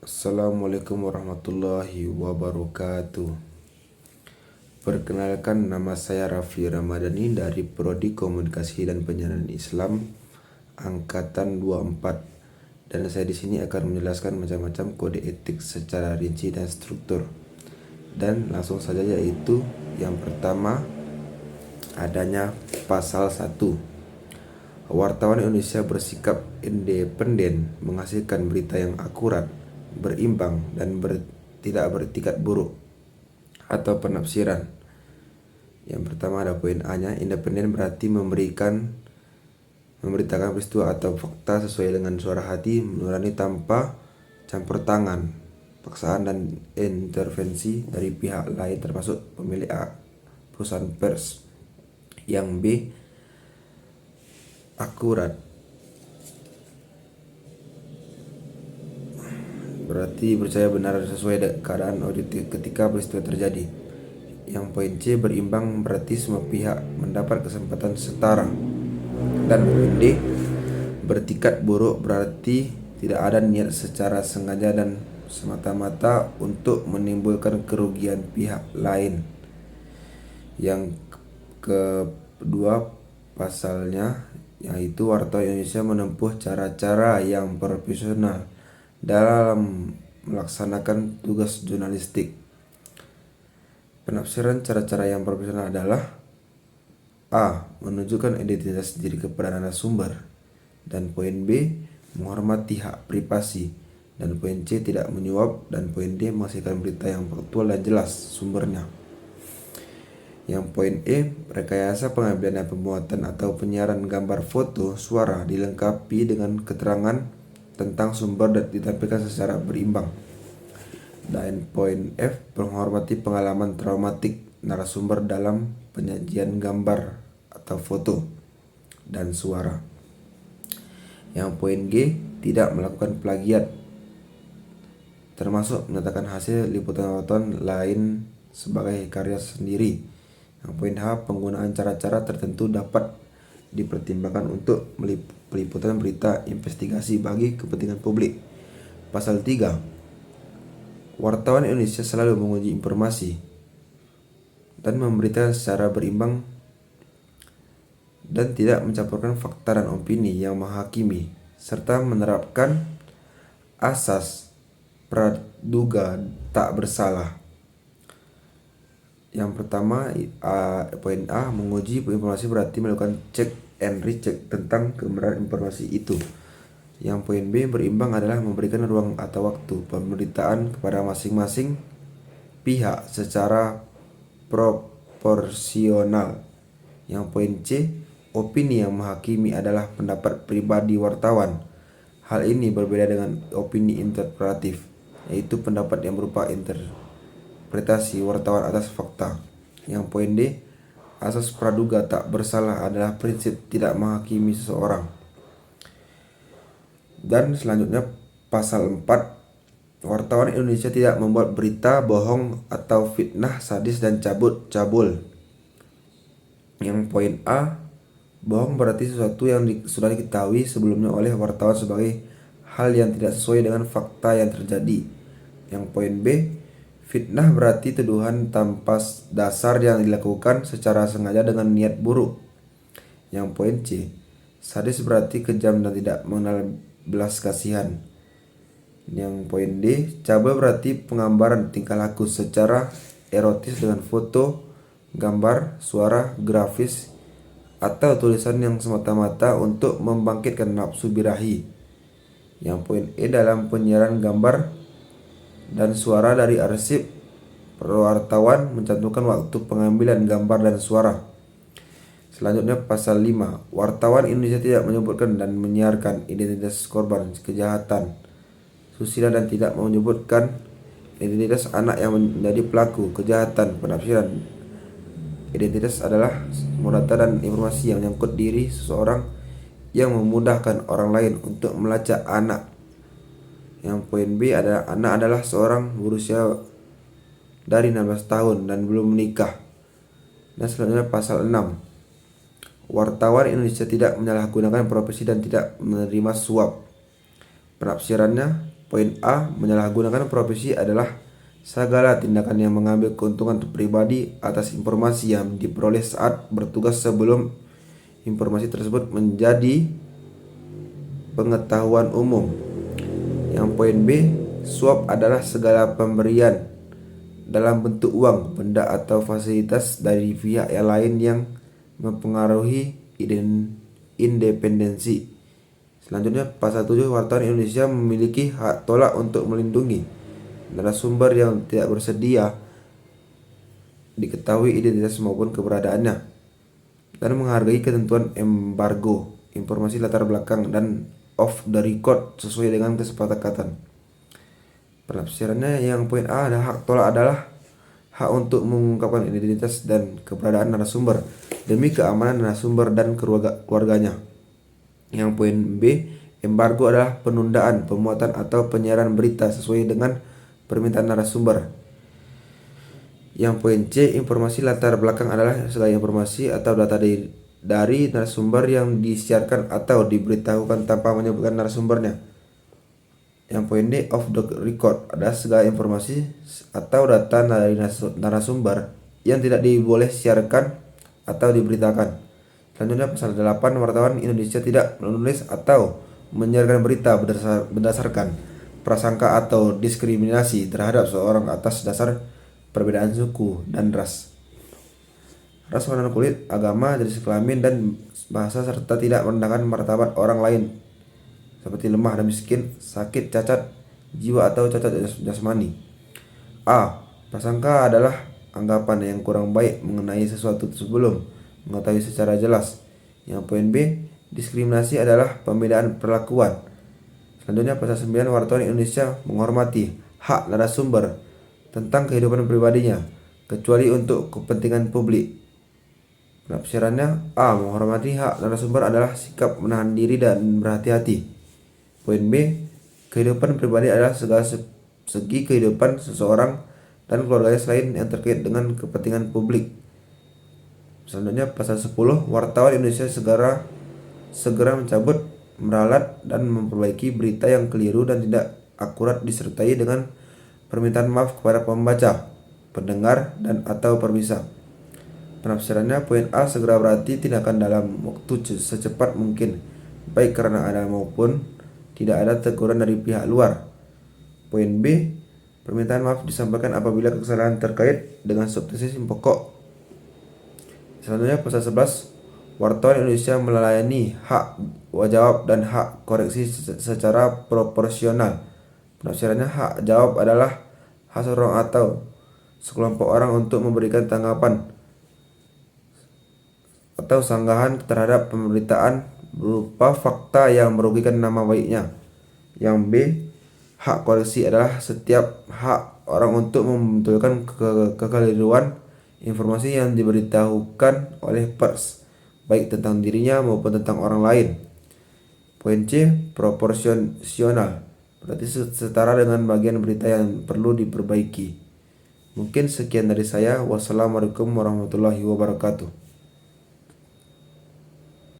Assalamualaikum warahmatullahi wabarakatuh. Perkenalkan, nama saya Rafli Ramadhani dari Prodi Komunikasi dan Penyiaran Islam Angkatan 24, dan saya di sini akan menjelaskan macam-macam kode etik secara rinci dan struktur. Dan langsung saja, yaitu yang pertama, adanya pasal 1. Wartawan Indonesia bersikap independen, menghasilkan berita yang akurat, berimbang, dan tidak beretikat buruk atau penafsiran. Yang pertama ada poin A-nya. Independen berarti memberitakan peristiwa atau fakta sesuai dengan suara hati nurani tanpa campur tangan, paksaan, dan intervensi dari pihak lain termasuk pemilik perusahaan pers. Yang B, akurat berarti percaya benar sesuai keadaan objektif ketika peristiwa terjadi. Yang poin C, berimbang berarti semua pihak mendapat kesempatan setara. Dan poin D, beretikat buruk berarti tidak ada niat secara sengaja dan semata-mata untuk menimbulkan kerugian pihak lain. Yang kedua pasalnya, yaitu wartawan Indonesia menempuh cara-cara yang profesional dalam melaksanakan tugas jurnalistik. Penafsiran cara-cara yang profesional adalah A, menunjukkan identitas diri kepada narasumber, dan poin B, menghormati hak privasi, dan poin C, tidak menyuap, dan poin D, menghasilkan berita yang faktual dan jelas sumbernya. Yang poin E, rekayasa pengambilan dan pembuatan atau penyiaran gambar, foto, suara dilengkapi dengan keterangan tentang sumber dan ditampilkan secara berimbang. Dan poin F, menghormati pengalaman traumatik narasumber dalam penyajian gambar atau foto dan suara. Yang poin G, tidak melakukan plagiat, termasuk menyatakan hasil liputan wartawan lain sebagai karya sendiri. Yang poin H, penggunaan cara-cara tertentu dapat dipertimbangkan untuk peliputan berita investigasi bagi kepentingan publik. Pasal 3. Wartawan Indonesia selalu menguji informasi dan memberitakan secara berimbang dan tidak mencampurkan fakta dan opini yang menghakimi, serta menerapkan asas praduga tak bersalah. Yang pertama, poin A, menguji informasi berarti melakukan cek and recheck tentang kebenaran informasi itu. Yang poin B, berimbang adalah memberikan ruang atau waktu pemberitaan kepada masing-masing pihak secara proporsional. Yang poin C, opini yang menghakimi adalah pendapat pribadi wartawan. Hal ini berbeda dengan opini interpretatif, yaitu pendapat yang berupa interpretasi wartawan atas fakta. Yang poin D, asas praduga tak bersalah adalah prinsip tidak menghakimi seseorang. Dan selanjutnya pasal 4, wartawan Indonesia tidak membuat berita bohong atau fitnah, sadis, dan cabul. Yang poin A, bohong berarti sesuatu yang sudah diketahui sebelumnya oleh wartawan sebagai hal yang tidak sesuai dengan fakta yang terjadi. Yang poin B, fitnah berarti tuduhan tanpa dasar yang dilakukan secara sengaja dengan niat buruk. Yang poin C, sadis berarti kejam dan tidak mengenal belas kasihan. Yang poin D, cabul berarti penggambaran tingkah laku secara erotis dengan foto, gambar, suara, grafis, atau tulisan yang semata-mata untuk membangkitkan nafsu birahi. Yang poin E, dalam penyiaran gambar dan suara dari arsip, wartawan mencantumkan waktu pengambilan gambar dan suara. Selanjutnya pasal 5, wartawan Indonesia tidak menyebutkan dan menyiarkan identitas korban kejahatan susila dan tidak menyebutkan identitas anak yang menjadi pelaku kejahatan. Penafsiran identitas adalah data dan informasi yang menyangkut diri seseorang yang memudahkan orang lain untuk melacak anak. Yang poin B adalah anak adalah seorang berusia dari 16 tahun dan belum menikah. Dan selanjutnya pasal 6, wartawan Indonesia tidak menyalahgunakan profesi dan tidak menerima suap. Penafsirannya, Poin A, menyalahgunakan profesi adalah segala tindakan yang mengambil keuntungan pribadi atas informasi yang diperoleh saat bertugas sebelum informasi tersebut menjadi pengetahuan umum. Yang poin B, suap adalah segala pemberian dalam bentuk uang, benda atau fasilitas dari pihak yang lain yang mempengaruhi independensi. Selanjutnya, pasal 7, wartawan Indonesia memiliki hak tolak untuk melindungi narasumber yang tidak bersedia diketahui identitas maupun keberadaannya, dan menghargai ketentuan embargo informasi latar belakang dan off the record sesuai dengan kesepakatan. Penafsirannya yang poin A ada hak tolak adalah hak untuk mengungkapkan identitas dan keberadaan narasumber demi keamanan narasumber dan keluarganya. Yang poin B, embargo adalah penundaan pemuatan atau penyiaran berita sesuai dengan permintaan narasumber. Yang poin C, informasi latar belakang adalah segala informasi atau data dari narasumber yang disiarkan atau diberitahukan tanpa menyebutkan narasumbernya. Yang poin D, off the record adalah segala informasi atau data dari narasumber yang tidak diboleh siarkan atau diberitakan. Selanjutnya pasal 8, wartawan Indonesia tidak menulis atau menyiarkan berita berdasarkan prasangka atau diskriminasi terhadap seorang atas dasar perbedaan suku dan ras, warna kulit, agama, jenis kelamin, dan bahasa, serta tidak merendahkan martabat orang lain seperti lemah dan miskin, sakit, cacat jiwa atau cacat jasmani. A, prasangka adalah anggapan yang kurang baik mengenai sesuatu sebelum mengetahui secara jelas. Yang poin B, diskriminasi adalah pembedaan perlakuan. Selanjutnya pasal 9, wartawan Indonesia menghormati hak narasumber tentang kehidupan pribadinya kecuali untuk kepentingan publik. Penafsirannya A, menghormati hak narasumber adalah sikap menahan diri dan berhati-hati. Poin B, kehidupan pribadi adalah segala segi kehidupan seseorang dan keluarganya selain yang terkait dengan kepentingan publik. Selanjutnya pasal 10, wartawan Indonesia segera mencabut, meralat, dan memperbaiki berita yang keliru dan tidak akurat disertai dengan permintaan maaf kepada pembaca, pendengar, dan atau pemirsa. Penafsirannya poin A, segera berarti tindakan dalam waktu secepat mungkin, baik karena ada maupun tidak ada teguran dari pihak luar. Poin B, permintaan maaf disampaikan apabila kesalahan terkait dengan substansi pokok. Selanjutnya pasal 11, wartawan Indonesia melayani hak jawab dan hak koreksi secara proporsional. Penafsirannya hak jawab adalah hak seorang atau sekelompok orang untuk memberikan tanggapan atau sanggahan terhadap pemberitaan berupa fakta yang merugikan nama baiknya. Yang B, hak koreksi adalah setiap hak orang untuk membetulkan kekeliruan informasi yang diberitahukan oleh pers, baik tentang dirinya maupun tentang orang lain. Poin C, proporsional, berarti setara dengan bagian berita yang perlu diperbaiki. Mungkin sekian dari saya. Wassalamualaikum warahmatullahi wabarakatuh.